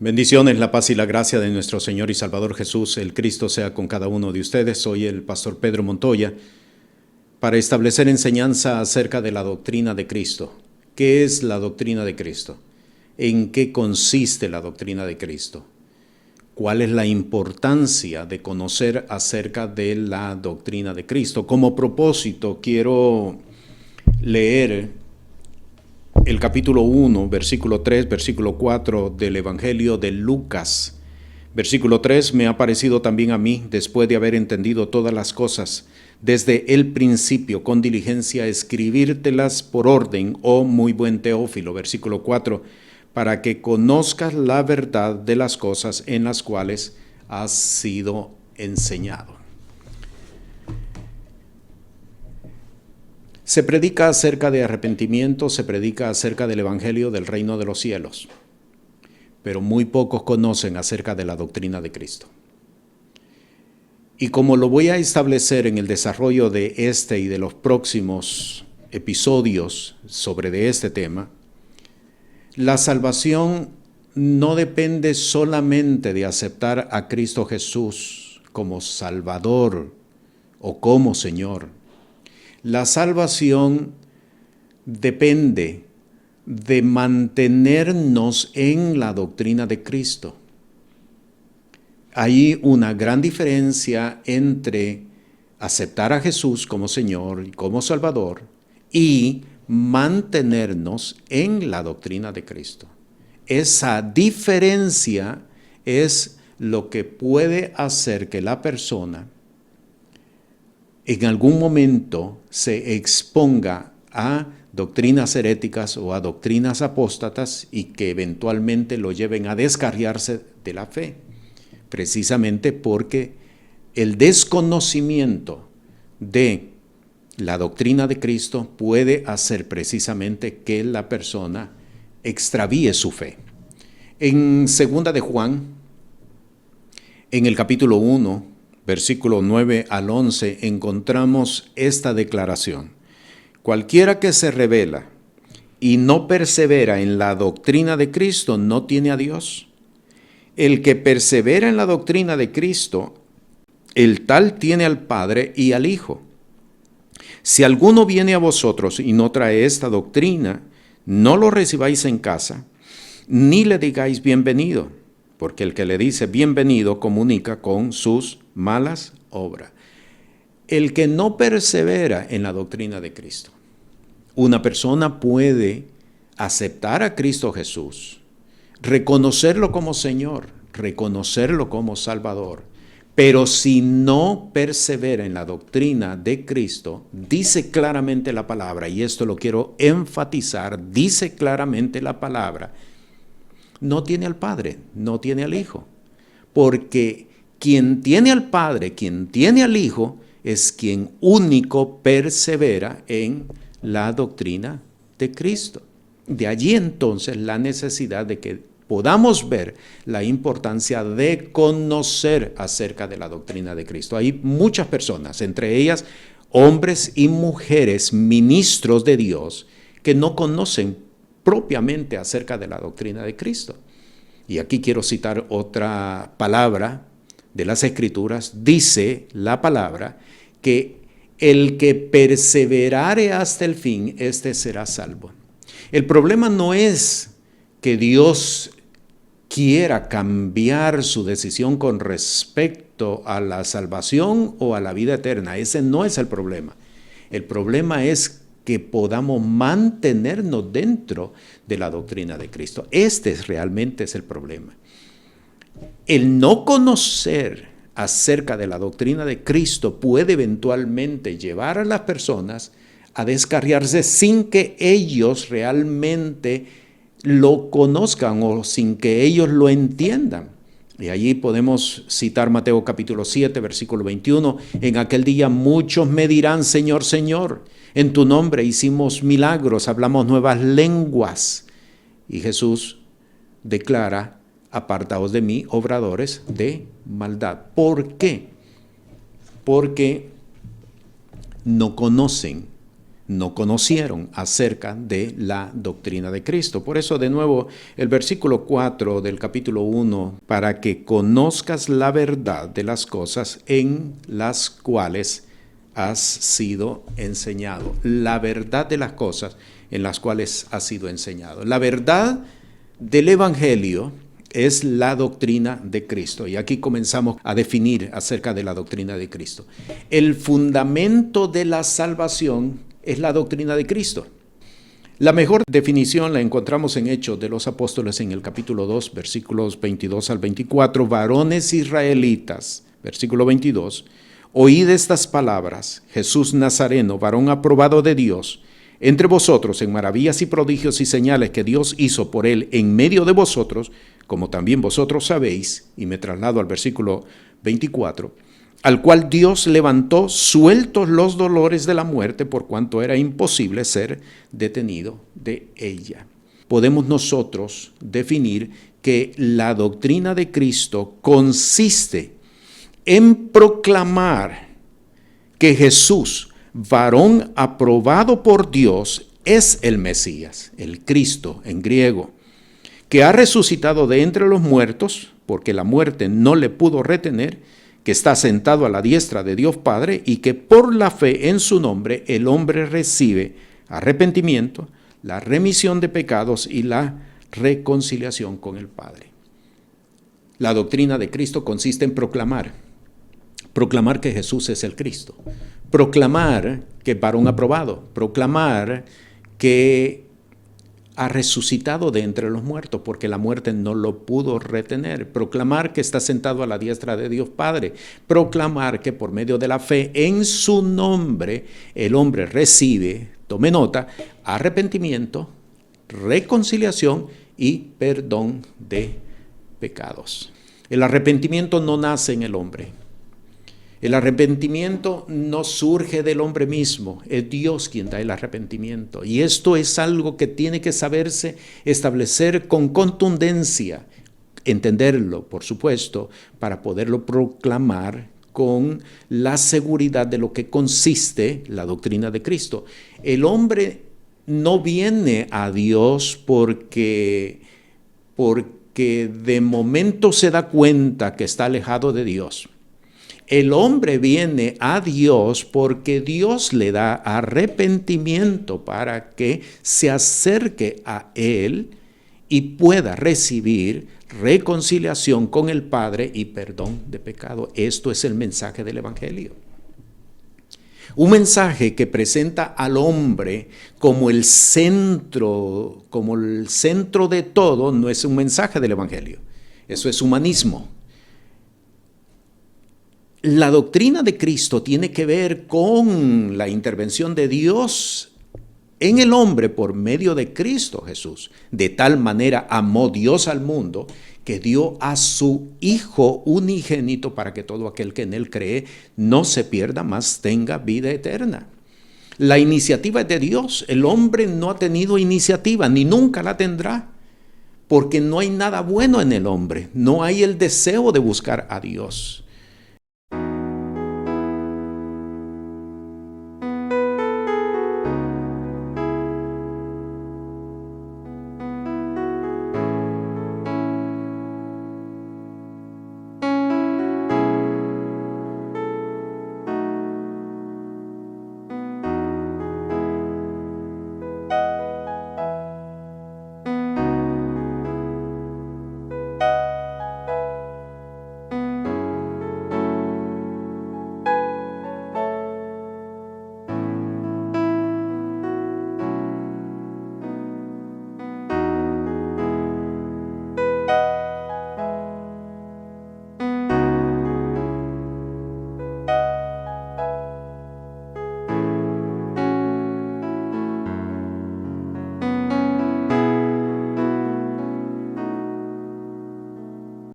Bendiciones, la paz y la gracia de nuestro Señor y Salvador Jesús, el Cristo sea con cada uno de ustedes. Soy el pastor Pedro Montoya para establecer enseñanza acerca de la doctrina de Cristo. ¿Qué es la doctrina de Cristo? ¿En qué consiste la doctrina de Cristo? ¿Cuál es la importancia de conocer acerca de la doctrina de Cristo? Como propósito, quiero leer el capítulo 1, versículo 3, versículo 4 del Evangelio de Lucas. Versículo 3, me ha parecido también a mí, después de haber entendido todas las cosas, desde el principio, con diligencia, escribírtelas por orden, oh muy buen Teófilo. Versículo 4, para que conozcas la verdad de las cosas en las cuales has sido enseñado. Se predica acerca de arrepentimiento, se predica acerca del Evangelio del reino de los cielos, pero muy pocos conocen acerca de la doctrina de Cristo. Y como lo voy a establecer en el desarrollo de este y de los próximos episodios sobre de este tema, la salvación no depende solamente de aceptar a Cristo Jesús como Salvador o como Señor. La salvación depende de mantenernos en la doctrina de Cristo. Hay una gran diferencia entre aceptar a Jesús como Señor y como Salvador y mantenernos en la doctrina de Cristo. Esa diferencia es lo que puede hacer que la persona en algún momento se exponga a doctrinas heréticas o a doctrinas apóstatas y que eventualmente lo lleven a descarriarse de la fe, precisamente porque el desconocimiento de la doctrina de Cristo puede hacer precisamente que la persona extravíe su fe. En 2 de Juan, en el capítulo 1, versículo 9 al 11, encontramos esta declaración. Cualquiera que se rebela y no persevera en la doctrina de Cristo no tiene a Dios. El que persevera en la doctrina de Cristo, el tal tiene al Padre y al Hijo. Si alguno viene a vosotros y no trae esta doctrina, no lo recibáis en casa, ni le digáis bienvenido, porque el que le dice bienvenido comunica con sus malas obras. El que no persevera en la doctrina de Cristo. Una persona puede aceptar a Cristo Jesús, reconocerlo como Señor, reconocerlo como Salvador, pero si no persevera en la doctrina de Cristo, dice claramente la palabra, y esto lo quiero enfatizar, dice claramente la palabra, no tiene al Padre, no tiene al Hijo, porque quien tiene al Padre, quien tiene al Hijo, es quien único persevera en la doctrina de Cristo. De allí entonces la necesidad de que podamos ver la importancia de conocer acerca de la doctrina de Cristo. Hay muchas personas, entre ellas hombres y mujeres, ministros de Dios, que no conocen propiamente acerca de la doctrina de Cristo. Y aquí quiero citar otra palabra de las Escrituras. Dice la palabra que el que perseverare hasta el fin, este será salvo. El problema no es que Dios quiera cambiar su decisión con respecto a la salvación o a la vida eterna. Ese no es el problema. El problema es que podamos mantenernos dentro de la doctrina de Cristo. Realmente es el problema. El no conocer acerca de la doctrina de Cristo puede eventualmente llevar a las personas a descarriarse sin que ellos realmente lo conozcan o sin que ellos lo entiendan. Y allí podemos citar Mateo capítulo 7, versículo 21. En aquel día muchos me dirán, Señor, Señor, en tu nombre hicimos milagros, hablamos nuevas lenguas. Y Jesús declara, apartaos de mí, obradores de maldad. ¿Por qué? Porque no conocen, no conocieron acerca de la doctrina de Cristo. Por eso, de nuevo, el versículo 4 del capítulo 1, para que conozcas la verdad de las cosas en las cuales has sido enseñado. La verdad de las cosas en las cuales has sido enseñado. La verdad del Evangelio es la doctrina de Cristo. Y aquí comenzamos a definir acerca de la doctrina de Cristo. El fundamento de la salvación es la doctrina de Cristo. La mejor definición la encontramos en Hechos de los Apóstoles en el capítulo 2, versículos 22 al 24. Varones israelitas, versículo 22. Oíd estas palabras: Jesús Nazareno, varón aprobado de Dios, entre vosotros en maravillas y prodigios y señales que Dios hizo por él en medio de vosotros, como también vosotros sabéis. Y me traslado al versículo 24. Al cual Dios levantó sueltos los dolores de la muerte, por cuanto era imposible ser detenido de ella. Podemos nosotros definir que la doctrina de Cristo consiste en proclamar que Jesús, varón aprobado por Dios, es el Mesías, el Cristo en griego, que ha resucitado de entre los muertos, porque la muerte no le pudo retener, que está sentado a la diestra de Dios Padre, y que por la fe en su nombre el hombre recibe arrepentimiento, la remisión de pecados y la reconciliación con el Padre. La doctrina de Cristo consiste en proclamar que Jesús es el Cristo, proclamar que es varón aprobado, proclamar que ha resucitado de entre los muertos, porque la muerte no lo pudo retener. Proclamar que está sentado a la diestra de Dios Padre. Proclamar que por medio de la fe en su nombre el hombre recibe, tome nota, arrepentimiento, reconciliación y perdón de pecados. El arrepentimiento no nace en el hombre. El arrepentimiento no surge del hombre mismo, es Dios quien da el arrepentimiento. Y esto es algo que tiene que saberse establecer con contundencia, entenderlo, por supuesto, para poderlo proclamar con la seguridad de lo que consiste la doctrina de Cristo. El hombre no viene a Dios porque de momento se da cuenta que está alejado de Dios. El hombre viene a Dios porque Dios le da arrepentimiento para que se acerque a Él y pueda recibir reconciliación con el Padre y perdón de pecado. Esto es el mensaje del Evangelio. Un mensaje que presenta al hombre como el centro de todo, no es un mensaje del Evangelio. Eso es humanismo. La doctrina de Cristo tiene que ver con la intervención de Dios en el hombre por medio de Cristo Jesús. De tal manera amó Dios al mundo que dio a su Hijo unigénito para que todo aquel que en Él cree no se pierda, mas tenga vida eterna. La iniciativa es de Dios. El hombre no ha tenido iniciativa, ni nunca la tendrá, porque no hay nada bueno en el hombre. No hay el deseo de buscar a Dios.